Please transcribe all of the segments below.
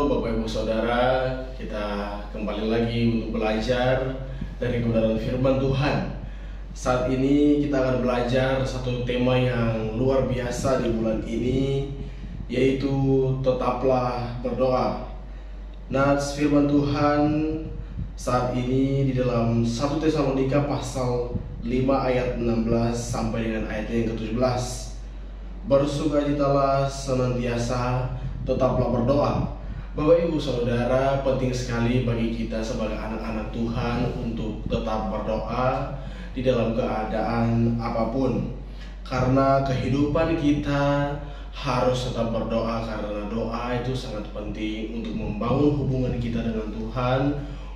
Halo Bapak Ibu Saudara, kita kembali lagi untuk belajar dari kebenaran firman Tuhan. Saat ini kita akan belajar satu tema yang luar biasa di bulan ini, yaitu tetaplah berdoa. Nah, firman Tuhan saat ini di dalam 1 Tesalonika pasal 5 ayat 16 sampai dengan ayat yang ke-17. Bersukacitalah senantiasa, tetaplah berdoa. Bapak Ibu Saudara, penting sekali bagi kita sebagai anak-anak Tuhan untuk tetap berdoa di dalam keadaan apapun. Karena kehidupan kita harus tetap berdoa, karena doa itu sangat penting untuk membangun hubungan kita dengan Tuhan,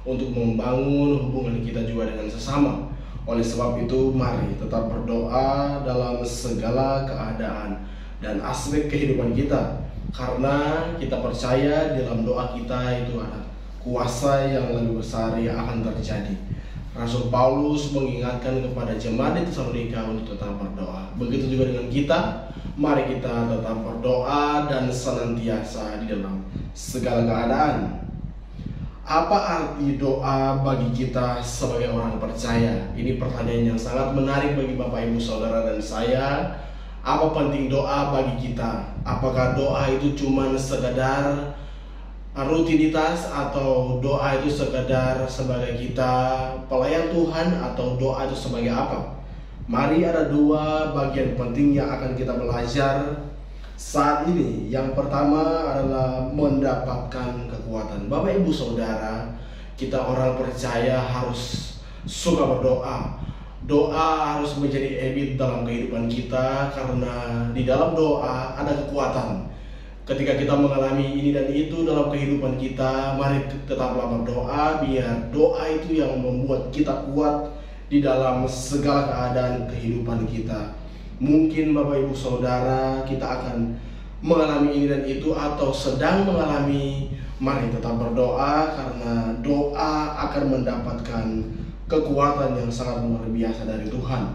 untuk membangun hubungan kita juga dengan sesama. Oleh sebab itu, mari tetap berdoa dalam segala keadaan dan aspek kehidupan kita, karena kita percaya dalam doa kita itu ada kuasa yang lebih besar yang akan terjadi. Rasul Paulus mengingatkan kepada jemaat di Tesalonika untuk tetap berdoa. Begitu juga dengan kita, mari kita tetap berdoa dan senantiasa di dalam segala keadaan. Apa arti doa bagi kita sebagai orang percaya? Ini pertanyaan yang sangat menarik bagi Bapak Ibu Saudara dan saya. Apa penting doa bagi kita? Apakah doa itu cuma sekedar rutinitas, atau doa itu sekedar sebagai kita pelayan Tuhan, atau doa itu sebagai apa? Mari, ada dua bagian penting yang akan kita belajar saat ini. Yang pertama adalah mendapatkan kekuatan. Bapak Ibu Saudara, kita orang percaya harus suka berdoa. Doa harus menjadi habit dalam kehidupan kita, karena di dalam doa ada kekuatan. Ketika kita mengalami ini dan itu dalam kehidupan kita, mari tetaplah berdoa, biar doa itu yang membuat kita kuat di dalam segala keadaan kehidupan kita. Mungkin Bapak Ibu Saudara, kita akan mengalami ini dan itu, atau sedang mengalami. Mari tetap berdoa, karena doa akan mendapatkan kekuatan yang sangat luar biasa dari Tuhan.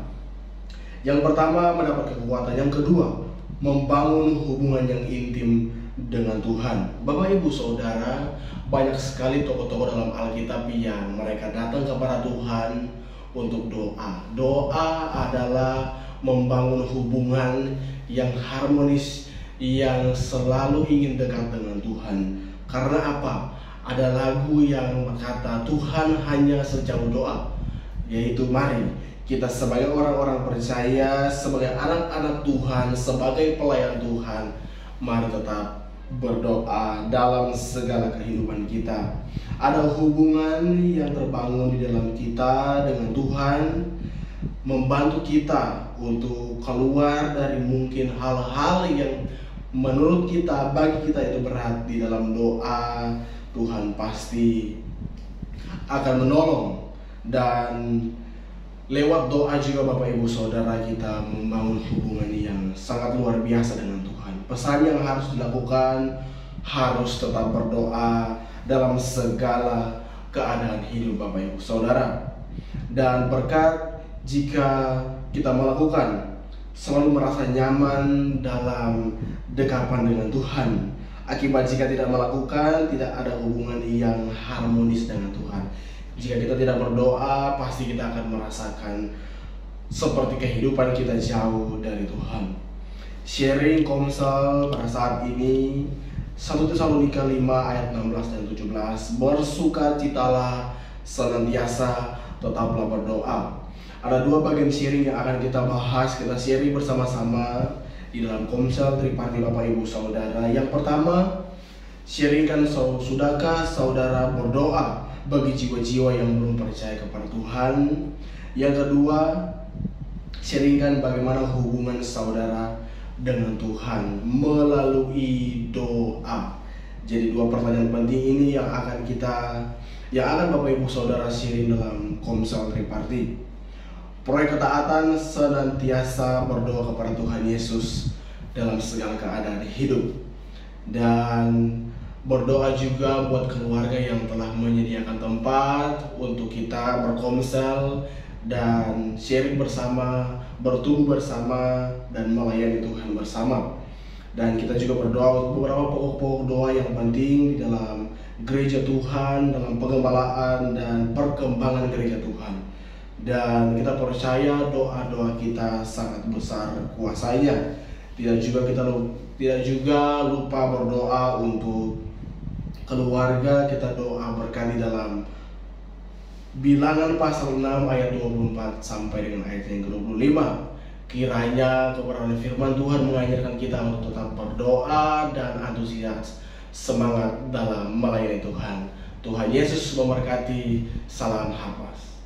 Yang pertama, mendapat kekuatan. Yang kedua, membangun hubungan yang intim dengan Tuhan. Bapak Ibu Saudara, banyak sekali tokoh-tokoh dalam Alkitab yang mereka datang kepada Tuhan untuk doa. Doa adalah membangun hubungan yang harmonis, yang selalu ingin dekat dengan Tuhan. Karena apa? Ada lagu yang berkata Tuhan hanya sejauh doa. Yaitu mari kita sebagai orang-orang percaya, sebagai anak-anak Tuhan, sebagai pelayan Tuhan, mari tetap berdoa dalam segala kehidupan kita. Ada hubungan yang terbangun di dalam kita dengan Tuhan, membantu kita untuk keluar dari mungkin hal-hal yang menurut kita, bagi kita itu berat. Di dalam doa, Tuhan pasti akan menolong. Dan lewat doa juga Bapak Ibu Saudara, kita membangun hubungan yang sangat luar biasa dengan Tuhan. Pesan yang harus dilakukan, harus tetap berdoa dalam segala keadaan hidup Bapak Ibu Saudara. Dan berkat jika kita melakukan, selalu merasa nyaman dalam dekapan dengan Tuhan. Akibat jika tidak melakukan, tidak ada hubungan yang harmonis dengan Tuhan. Jika kita tidak berdoa, pasti kita akan merasakan seperti kehidupan kita jauh dari Tuhan. Sharing Komsel pada saat ini 1 Tesalonika 5 ayat 16 dan 17. Bersukacitalah senantiasa, tetaplah berdoa. Ada dua bagian sharing yang akan kita bahas. Kita sharing bersama-sama di dalam Komsel Triparti Bapak Ibu Saudara. Yang pertama, sharingkan sudahkah saudara berdoa bagi jiwa-jiwa yang belum percaya kepada Tuhan. Yang kedua, sharingkan bagaimana hubungan saudara dengan Tuhan melalui doa. Jadi dua pertanyaan penting ini yang akan Bapak Ibu Saudara sharing dalam Komsel Triparti. Proyek ketaatan senantiasa berdoa kepada Tuhan Yesus dalam segala keadaan hidup. Dan berdoa juga buat keluarga yang telah menyediakan tempat untuk kita berkomsel dan sharing bersama, bertumbuh bersama, dan melayani Tuhan bersama. Dan kita juga berdoa untuk beberapa pokok-pokok doa yang penting di dalam gereja Tuhan, dalam pengembalaan dan perkembangan gereja Tuhan. Dan kita percaya doa-doa kita sangat besar kuasanya. Tidak juga lupa berdoa untuk keluarga. Kita doa berkali dalam Bilangan pasal 6 ayat 24 sampai dengan ayat yang ke-25. Kiranya kebenaran firman Tuhan mengajarkan kita untuk tetap berdoa dan antusias semangat dalam melayani Tuhan. Tuhan Yesus memberkati. Salam Hapas.